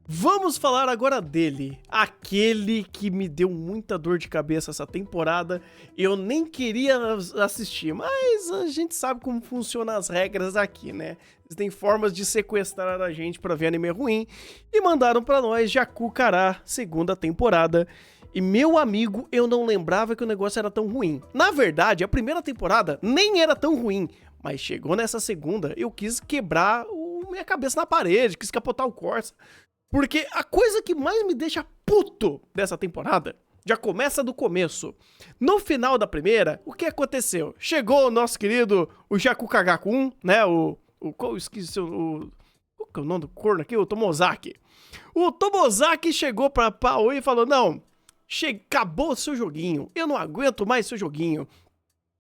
Vamos falar agora dele, aquele que me deu muita dor de cabeça essa temporada. Eu nem queria assistir, mas a gente sabe como funcionam as regras aqui, né? Existem formas de sequestrar a gente pra ver anime ruim e mandaram pra nós Jacu-Kará, segunda temporada. E meu amigo, eu não lembrava que o negócio era tão ruim. Na verdade, a primeira temporada nem era tão ruim, mas chegou nessa segunda, eu quis quebrar minha cabeça na parede, quis capotar o Corsa. Porque a coisa que mais me deixa puto dessa temporada já começa do começo. No final da primeira, o que aconteceu? Chegou o nosso querido, o Jaku Kagakun, né? Qual esqueci qual que é o nome do corno aqui? O Tomozaki. O Tomozaki chegou pra Aoi e falou: não, acabou o seu joguinho. Eu não aguento mais seu joguinho.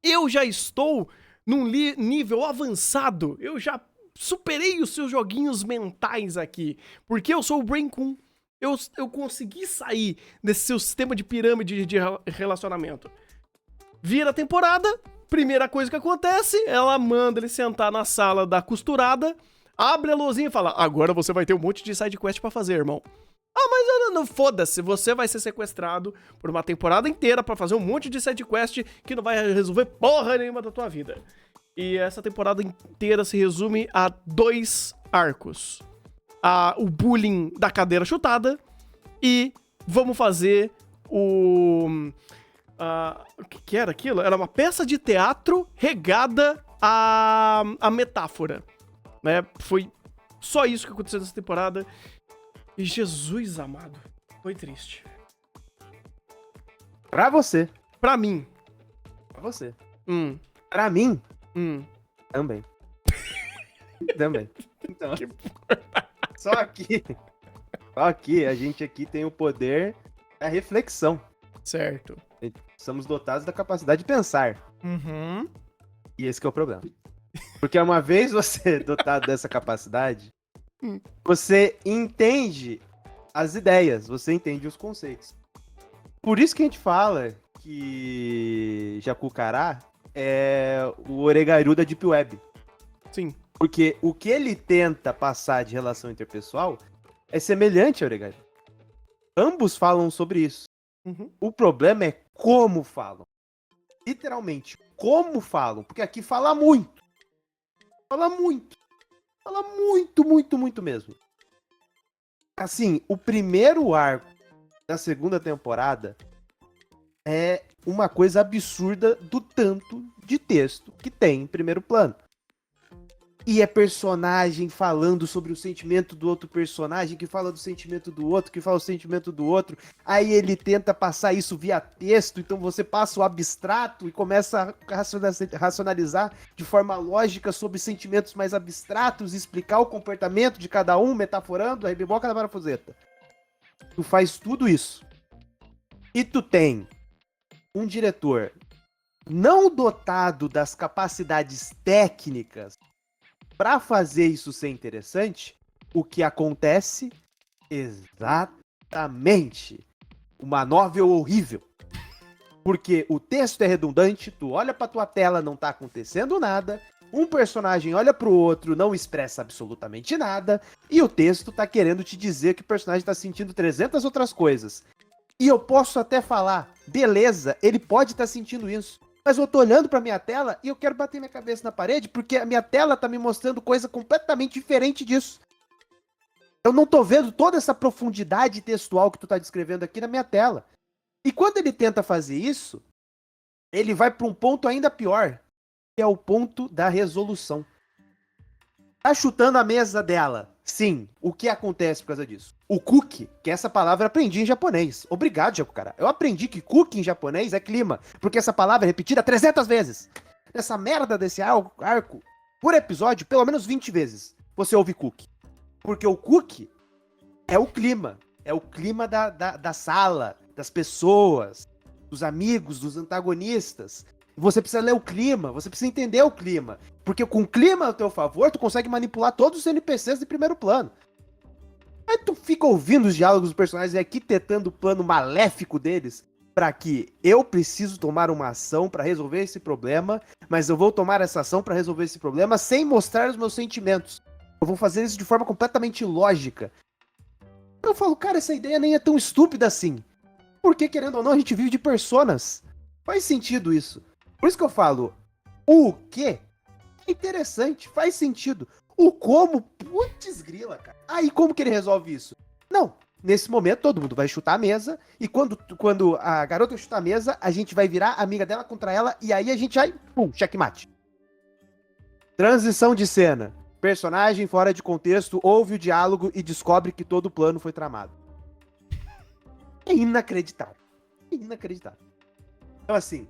Eu já estou num nível avançado. Eu já superei os seus joguinhos mentais aqui, porque eu sou o Brain Kun. Eu consegui sair desse seu sistema de pirâmide de relacionamento. Vira a temporada, primeira coisa que acontece, ela manda ele sentar na sala da costurada, abre a luzinha e fala: agora você vai ter um monte de sidequest pra fazer, irmão. Ah, mas não foda-se, você vai ser sequestrado por uma temporada inteira pra fazer um monte de sidequest que não vai resolver porra nenhuma da tua vida. E essa temporada inteira se resume a 2 arcos. O bullying da cadeira chutada e vamos fazer o que era aquilo? Era uma peça de teatro regada a metáfora. Né? Foi só isso que aconteceu nessa temporada. E Jesus amado, foi triste. Pra você. Pra mim. Pra você. Pra mim. Também. Também. Então, só aqui, a gente aqui tem o poder da reflexão. Certo. Somos dotados da capacidade de pensar. Uhum. E esse que é o problema. Porque uma vez você é dotado dessa capacidade, você entende as ideias, você entende os conceitos. Por isso que a gente fala que Jacu-Kará é o Oregairu da Deep Web. Sim. Porque o que ele tenta passar de relação interpessoal é semelhante ao Oregairu. Ambos falam sobre isso. Uhum. O problema é como falam. Literalmente, como falam. Porque aqui fala muito. Fala muito. Fala muito, muito, muito mesmo. Assim, o primeiro arco da segunda temporada é uma coisa absurda do tanto de texto que tem em primeiro plano. E é personagem falando sobre o sentimento do outro personagem, que fala do sentimento do outro, que fala o sentimento do outro. Aí ele tenta passar isso via texto, então você passa o abstrato e começa a racionalizar de forma lógica sobre sentimentos mais abstratos, explicar o comportamento de cada um, metaforando a rebiboca da parafuseta. Tu faz tudo isso. E tu tem um diretor não dotado das capacidades técnicas para fazer isso ser interessante, o que acontece? Exatamente. Uma novel horrível. Porque o texto é redundante, tu olha pra tua tela, não tá acontecendo nada, um personagem olha pro outro, não expressa absolutamente nada, e o texto tá querendo te dizer que o personagem tá sentindo 300 outras coisas. E eu posso até falar, beleza, ele pode estar sentindo isso. Mas eu tô olhando pra minha tela e eu quero bater minha cabeça na parede porque a minha tela tá me mostrando coisa completamente diferente disso. Eu não tô vendo toda essa profundidade textual que tu tá descrevendo aqui na minha tela. E quando ele tenta fazer isso, ele vai pra um ponto ainda pior, que é o ponto da resolução. Tá chutando a mesa dela. Sim, o que acontece por causa disso? O cookie, que essa palavra eu aprendi em japonês. Obrigado, Jacu-Kará. Eu aprendi que cookie em japonês é clima, porque essa palavra é repetida 300 vezes. Nessa merda desse arco, por episódio, pelo menos 20 vezes, você ouve cookie. Porque o cookie é o clima. É o clima da sala, das pessoas, dos amigos, dos antagonistas. Você precisa ler o clima, você precisa entender o clima. Porque com o clima a teu favor, tu consegue manipular todos os NPCs de primeiro plano. Aí tu fica ouvindo os diálogos dos personagens e arquitetando o plano maléfico deles para que eu preciso tomar uma ação para resolver esse problema, mas eu vou tomar essa ação para resolver esse problema sem mostrar os meus sentimentos. Eu vou fazer isso de forma completamente ilógica. Eu falo, cara, essa ideia nem é tão estúpida assim. Porque, querendo ou não, a gente vive de personas. Faz sentido isso. Por isso que eu falo, o quê? É interessante, faz sentido. O como, putz grila, cara. Aí como que ele resolve isso? Não, nesse momento todo mundo vai chutar a mesa, e quando a garota chutar a mesa, a gente vai virar amiga dela contra ela, e aí a gente vai, pum, checkmate. Transição de cena. Personagem fora de contexto ouve o diálogo e descobre que todo o plano foi tramado. É inacreditável. É inacreditável. Então, assim,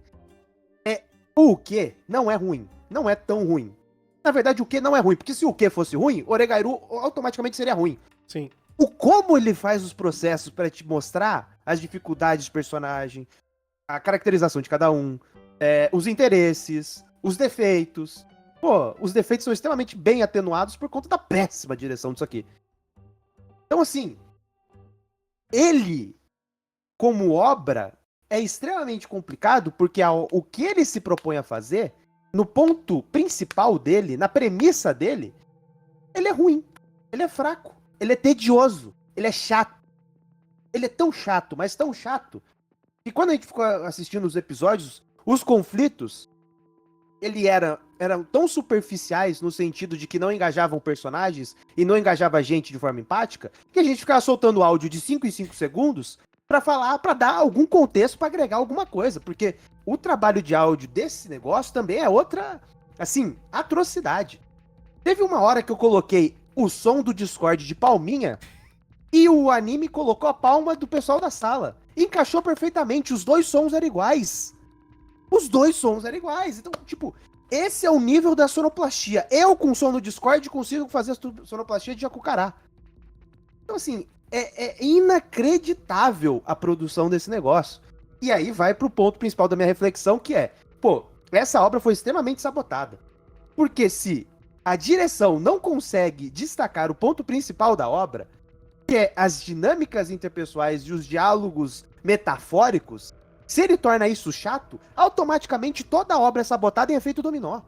o que não é ruim. Não é tão ruim. Na verdade, o que não é ruim. Porque se o que fosse ruim, Oregairu automaticamente seria ruim. Sim. O como ele faz os processos pra te mostrar as dificuldades do personagem, a caracterização de cada um, os interesses, os defeitos. Pô, os defeitos são extremamente bem atenuados por conta da péssima direção disso aqui. Então, assim, ele, como obra, é extremamente complicado porque o que ele se propõe a fazer, no ponto principal dele, na premissa dele, ele é ruim, ele é fraco, ele é tedioso, ele é chato. Ele é tão chato, mas tão chato, que quando a gente ficou assistindo os episódios, os conflitos, eram tão superficiais no sentido de que não engajavam personagens e não engajava a gente de forma empática, que a gente ficava soltando áudio de 5 em 5 segundos pra falar, pra dar algum contexto, pra agregar alguma coisa, porque o trabalho de áudio desse negócio também é outra, assim, atrocidade. Teve uma hora que eu coloquei o som do Discord de palminha e o anime colocou a palma do pessoal da sala. Encaixou perfeitamente, os dois sons eram iguais. Os dois sons eram iguais. Então, tipo, esse é o nível da sonoplastia. Eu, com som no Discord, consigo fazer a sonoplastia de Jacucará. Então, assim, é inacreditável a produção desse negócio. E aí vai pro ponto principal da minha reflexão, que é, pô, essa obra foi extremamente sabotada. Porque se a direção não consegue destacar o ponto principal da obra, que é as dinâmicas interpessoais e os diálogos metafóricos, se ele torna isso chato, automaticamente toda a obra é sabotada em efeito dominó.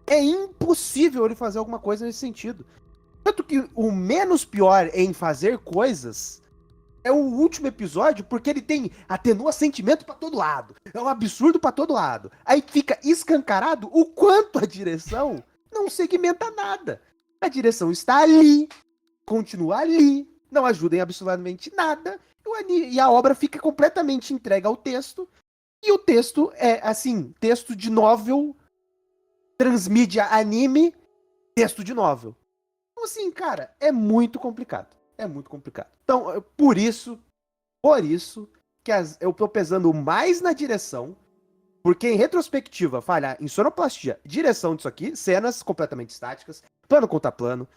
É impossível ele fazer alguma coisa nesse sentido. Tanto que o menos pior em fazer coisas é o último episódio, porque ele atenua sentimento pra todo lado. É um absurdo pra todo lado. Aí fica escancarado o quanto a direção não segmenta nada. A direção está ali, continua ali, não ajuda em absolutamente nada, e a obra fica completamente entregue ao texto, e o texto é, assim, texto de novel, transmídia anime, texto de novel. Então, assim, cara, é muito complicado. É muito complicado. Então, por isso, que eu tô pesando mais na direção, porque em retrospectiva, falhar em sonoplastia, direção disso aqui, cenas completamente estáticas, plano contra plano,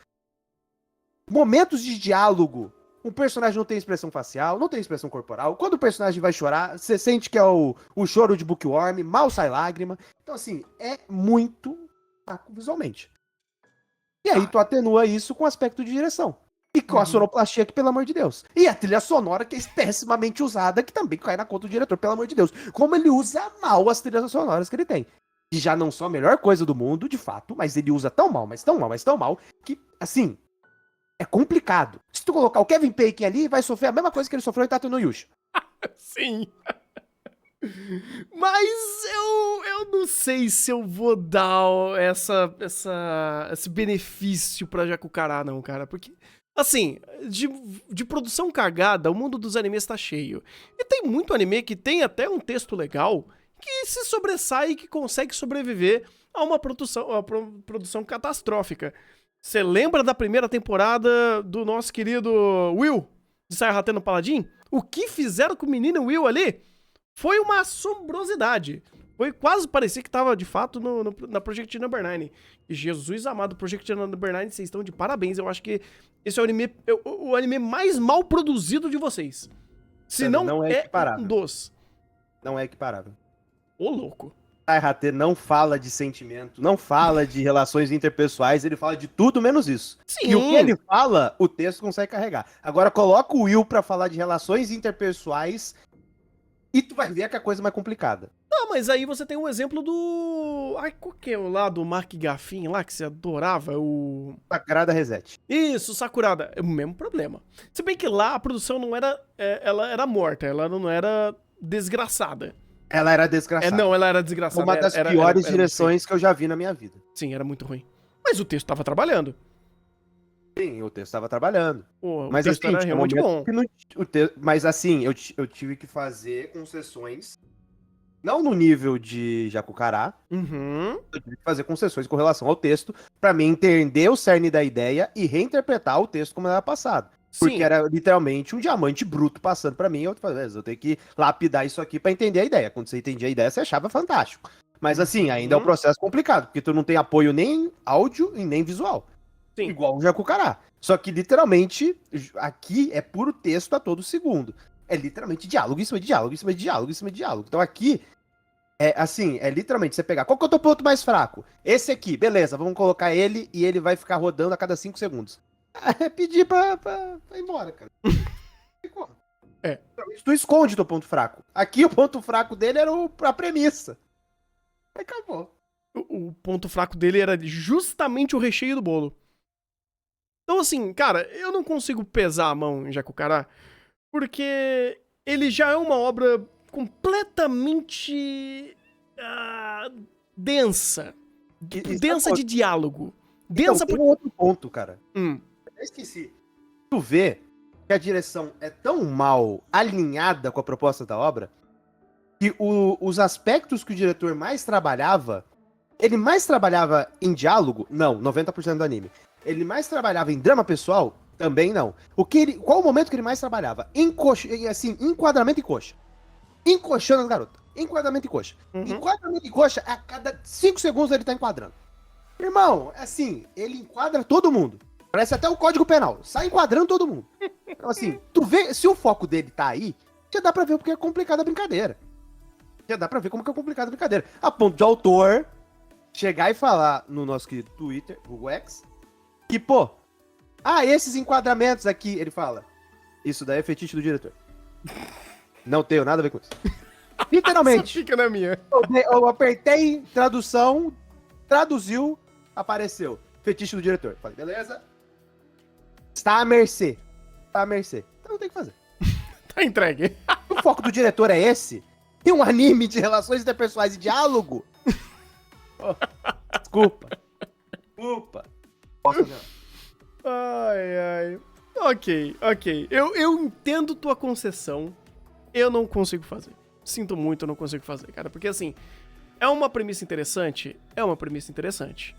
momentos de diálogo, o personagem não tem expressão facial, não tem expressão corporal. Quando o personagem vai chorar, você sente que é o choro de Bookworm, mal sai lágrima. Então, assim, é muito fraco visualmente. E aí tu atenua isso com o aspecto de direção. E com a sonoplastia, que, pelo amor de Deus. E a trilha sonora, que é pessimamente usada, que também cai na conta do diretor, pelo amor de Deus. Como ele usa mal as trilhas sonoras que ele tem. Que já não são a melhor coisa do mundo, de fato, mas ele usa tão mal, mas tão mal, mas tão mal, que, assim, é complicado. Se tu colocar o Kevin Bacon ali, vai sofrer a mesma coisa que ele sofreu em Tatu no Yusha. Sim. Mas eu não sei se eu vou dar esse benefício pra Jacucará, não, cara. Porque, assim, de produção cagada, o mundo dos animes tá cheio. E tem muito anime que tem até um texto legal que se sobressai e que consegue sobreviver a uma produção catastrófica. Você lembra da primeira temporada do nosso querido Will, de Sayonara no Paladin? O que fizeram com o menino Will ali foi uma assombrosidade. Foi quase parecer que tava, de fato, na Project Number 9. E Jesus amado, Project Number 9, vocês estão de parabéns. Eu acho que esse é o anime mais mal produzido de vocês. Se não é equiparável. Um dos. Não é equiparável. Ô, louco. RT não fala de sentimento, não fala de relações interpessoais, ele fala de tudo menos isso. Sim. E o que ele fala, o texto consegue carregar. Agora coloca o Will pra falar de relações interpessoais, E tu vai ver que a coisa é mais complicada. Ah, mas aí você tem um exemplo do... Ai, qual que é o lá do Mark Gaffin lá, que você adorava? O... Sagrada Reset. Isso, Sakurada. É o mesmo problema. Se bem que lá a produção não era... ela era morta, ela não era desgraçada. Ela era desgraçada. Não, ela era desgraçada. Uma das piores direções que eu já vi na minha vida. Sim, era muito ruim. Mas o texto tava trabalhando. Sim, o texto estava trabalhando. Pô, Mas o texto assim, era tinha realmente bom. que mas assim, eu tive que fazer concessões, não no nível de Jacucará, Uhum. eu tive que fazer concessões com relação ao texto, pra mim entender o cerne da ideia e reinterpretar o texto como era passado. Porque Sim. era literalmente um diamante bruto passando pra mim, eu falei, eu tenho que lapidar isso aqui pra entender a ideia. Quando você entendia a ideia, você achava fantástico. Mas assim, ainda é um processo complicado, porque tu não tem apoio nem áudio e nem visual. Sim. Igual o Jacucará. Só que, literalmente, aqui é puro texto a todo segundo. É literalmente diálogo em cima de diálogo, em cima de diálogo, em cima de diálogo. Então aqui, é assim, é literalmente você pegar, qual que é o teu ponto mais fraco? Esse aqui, beleza, vamos colocar ele e ele vai ficar rodando a cada 5 segundos. É pedir pra ir embora, cara. É. Tu esconde teu ponto fraco. Aqui o ponto fraco dele era a premissa. Aí acabou. O ponto fraco dele era justamente o recheio do bolo. Então, assim, cara, eu não consigo pesar a mão em Jacucará, porque ele já é uma obra completamente densa. Densa de diálogo. Densa então, tem um outro ponto, cara. Eu esqueci. Tu vê que a direção é tão mal alinhada com a proposta da obra que os aspectos que o diretor mais trabalhava, ele mais trabalhava em diálogo? Não, 90% do anime. Ele mais trabalhava em drama pessoal? Também não. Qual o momento que ele mais trabalhava? Assim, enquadramento e coxa. Encoxando as garotas. Enquadramento e coxa. Uhum. Enquadramento e coxa, a cada 5 segundos ele tá enquadrando. Irmão, assim, ele enquadra todo mundo. Parece até o Código Penal. Sai enquadrando todo mundo. Então, assim, tu vê, se o foco dele tá aí, já dá pra ver porque é complicada a brincadeira. Já dá pra ver como que é complicada a brincadeira. A ponto de autor chegar e falar no nosso querido Twitter, Google X, que, pô, esses enquadramentos aqui, ele fala, isso daí é fetiche do diretor. Não tenho nada a ver com isso. Literalmente. Só fica na minha. Eu apertei tradução, traduziu, apareceu. Fetiche do diretor. Falei, beleza. Está à mercê. Está à mercê. Então não tem o que fazer. Tá entregue. O foco do diretor é esse? Tem um anime de relações interpessoais e diálogo? Oh, desculpa. Posso não. Ai. Ok. Eu entendo tua concessão. Eu não consigo fazer. Sinto muito, eu não consigo fazer, cara. Porque, assim, é uma premissa interessante? É uma premissa interessante.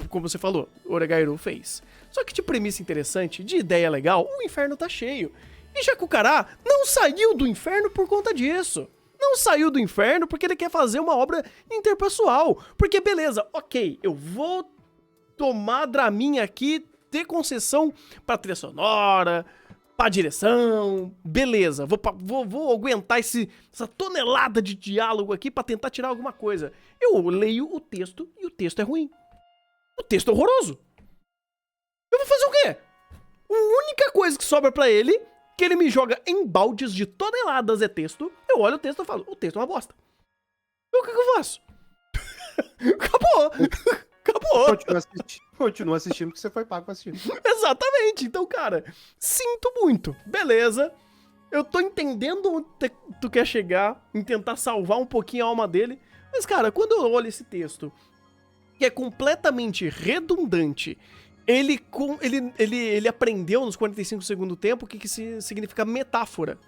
Como você falou, Oregairu fez. Só que de premissa interessante, de ideia legal, o inferno tá cheio. E Jacucará não saiu do inferno por conta disso. Não saiu do inferno porque ele quer fazer uma obra interpessoal. Porque, beleza, ok, eu vou tomar Draminha aqui, ter concessão pra trilha sonora, pra direção, beleza, vou aguentar essa tonelada de diálogo aqui pra tentar tirar alguma coisa. Eu leio o texto e o texto é ruim. O texto é horroroso. Eu vou fazer o quê? A única coisa que sobra pra ele, que ele me joga em baldes de toneladas é texto, eu olho o texto e falo, o texto é uma bosta. O que eu faço? Acabou. Continua assistindo porque você foi pago pra assistir. Exatamente. Então, cara, sinto muito. Beleza. Eu tô entendendo onde tu quer chegar, em tentar salvar um pouquinho a alma dele. Mas, cara, quando eu olho esse texto, que é completamente redundante, ele aprendeu nos 45 segundos do tempo o que significa metáfora.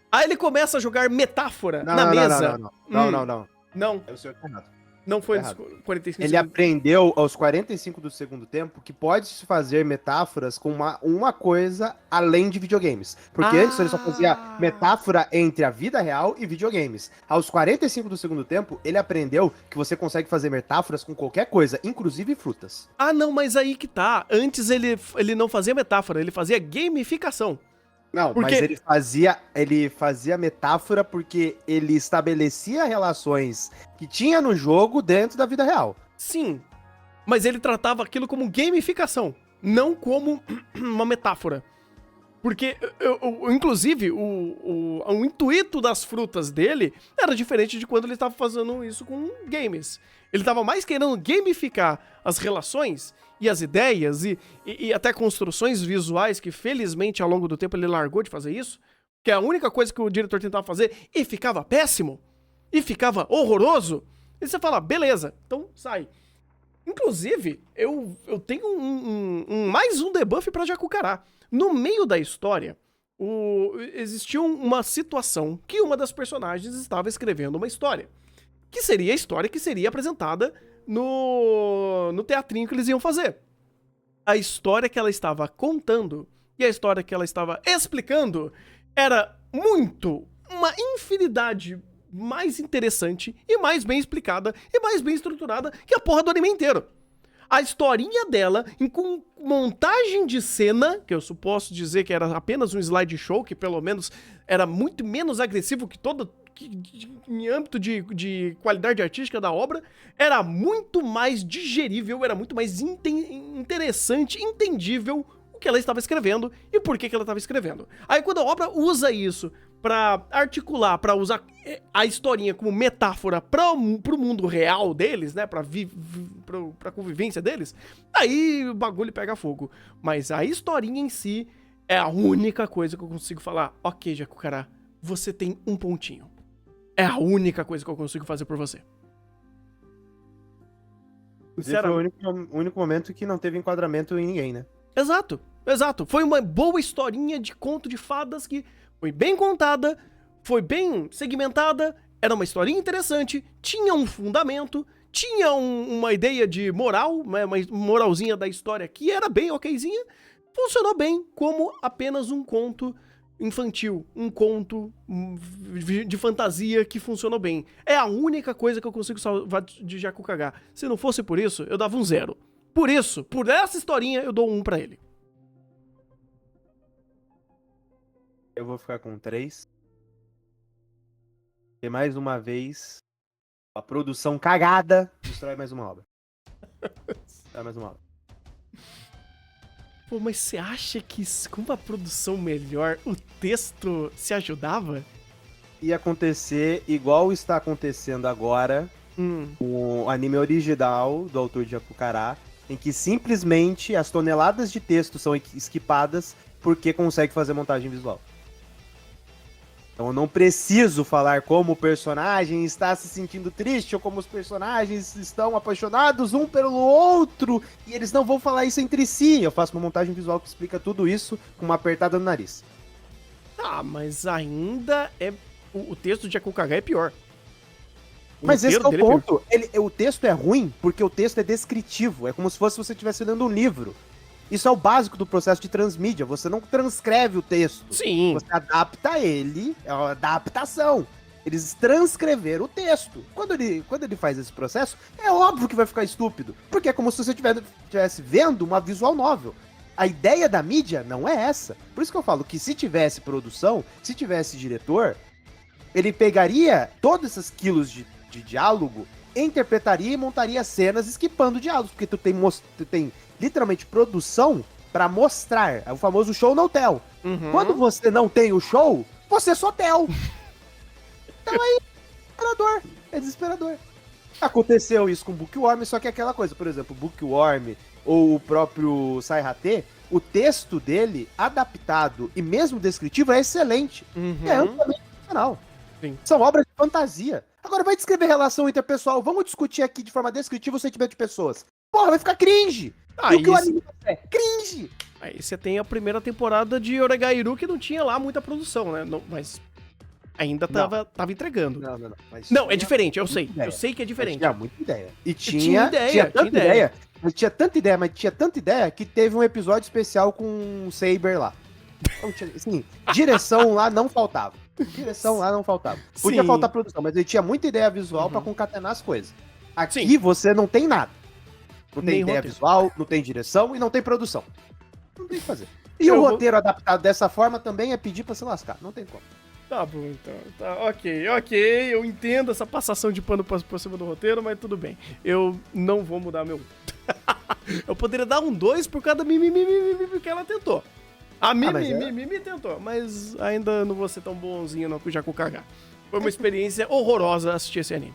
Aí ele começa a jogar metáfora na mesa. Não. Não. É o senhor que tá errado. Não foi Errado. 45 Ele segundos. aprendeu aos 45 do segundo tempo que pode-se fazer metáforas com uma coisa além de videogames. Porque antes ele só fazia metáfora entre a vida real e videogames. Aos 45 do segundo tempo, ele aprendeu que você consegue fazer metáforas com qualquer coisa, inclusive frutas. Ah, não, mas aí que tá. Antes ele não fazia metáfora, ele fazia gamificação. Não, porque... mas ele fazia metáfora porque ele estabelecia relações que tinha no jogo dentro da vida real. Sim, mas ele tratava aquilo como gamificação, não como uma metáfora. Porque, inclusive, o intuito das frutas dele era diferente de quando ele estava fazendo isso com games. Ele estava mais querendo gamificar as relações e as ideias e até construções visuais, que felizmente ao longo do tempo ele largou de fazer isso, que é a única coisa que o diretor tentava fazer e ficava péssimo, e ficava horroroso. E você fala, beleza, então sai. Inclusive, eu tenho mais um debuff pra Jacucará. No meio da história, existia uma situação que uma das personagens estava escrevendo uma história. Que seria a história que seria apresentada no teatrinho que eles iam fazer. A história que ela estava contando e a história que ela estava explicando era uma infinidade mais interessante e mais bem explicada e mais bem estruturada que a porra do anime inteiro. A historinha dela, com montagem de cena, que eu posso dizer que era apenas um slideshow, que pelo menos era muito menos agressivo que em âmbito de qualidade artística da obra, era muito mais digerível, era muito mais interessante, entendível o que ela estava escrevendo e por que ela estava escrevendo. Aí quando a obra usa isso pra articular, pra usar a historinha como metáfora pro mundo real deles, né, pra convivência deles, aí o bagulho pega fogo. Mas a historinha em si é a única coisa que eu consigo falar, ok, Jacucará, você tem um pontinho. É a única coisa que eu consigo fazer por você. Esse foi o único momento que não teve enquadramento em ninguém, né? Exato. Foi uma boa historinha de conto de fadas que foi bem contada, foi bem segmentada, era uma historinha interessante, tinha um fundamento, tinha uma ideia de moral, uma moralzinha da história que era bem okzinha, funcionou bem como apenas um conto infantil, um conto de fantasia que funcionou bem. É a única coisa que eu consigo salvar de Jacucará. Se não fosse por isso, eu dava um 0. Por essa historinha, eu dou 1 pra ele. Eu vou ficar com 3. E mais uma vez, a produção cagada destrói mais uma obra. Pô, mas você acha que com uma produção melhor, o texto se ajudava? Ia acontecer igual está acontecendo agora com o anime original do autor de Jacucará, em que simplesmente as toneladas de texto são esquipadas porque consegue fazer montagem visual. Então eu não preciso falar como o personagem está se sentindo triste ou como os personagens estão apaixonados um pelo outro e eles não vão falar isso entre si. Eu faço uma montagem visual que explica tudo isso com uma apertada no nariz. Ah, mas ainda é... O texto de Jacucará é pior. Mas esse é o ponto. O texto é ruim porque o texto é descritivo. É como se fosse você estivesse lendo um livro. Isso é o básico do processo de transmídia. Você não transcreve o texto. Sim. Você adapta ele. É uma adaptação. Eles transcreveram o texto. Quando ele faz esse processo, é óbvio que vai ficar estúpido. Porque é como se você estivesse vendo uma visual novel. A ideia da mídia não é essa. Por isso que eu falo que se tivesse produção, se tivesse diretor, ele pegaria todos esses quilos de diálogo, interpretaria e montaria cenas esquipando diálogos. Porque tu tem literalmente produção pra mostrar. É o famoso show no tell. Uhum. Quando você não tem o show, você só tell. Então aí, é desesperador. Aconteceu isso com o Bookworm, só que é aquela coisa, por exemplo, o Bookworm ou o próprio Saihate, o texto dele, adaptado e mesmo descritivo, é excelente. Uhum. É amplamente funcional. Sim. São obras de fantasia. Agora vai descrever relação interpessoal. Vamos discutir aqui de forma descritiva o sentimento de pessoas. Porra, vai ficar cringe. E o que o anime é? Cringe. Aí você tem a primeira temporada de Oregairu, que não tinha lá muita produção, né? Não, mas ainda tava entregando. Não, é diferente, eu sei. Eu sei que é diferente. Tinha muita ideia. E tinha tanta ideia que teve um episódio especial com o Saber lá. Então, assim, direção lá não faltava. Podia faltar produção, mas ele tinha muita ideia visual pra concatenar as coisas. Aqui você não tem nada. Não tem ideia visual, não tem direção e não tem produção. Não tem o que fazer. E o roteiro adaptado dessa forma também é pedir pra se lascar. Não tem como. Tá bom, então. Tá, ok. Eu entendo essa passação de pano por cima do roteiro, mas tudo bem. Eu não vou mudar meu... Eu poderia dar um 2 por cada mimimi que ela tentou. A Mimi, mas Mimi tentou, mas ainda não vou ser tão bonzinho não com o Jacu Kaga. Foi uma experiência horrorosa assistir esse anime.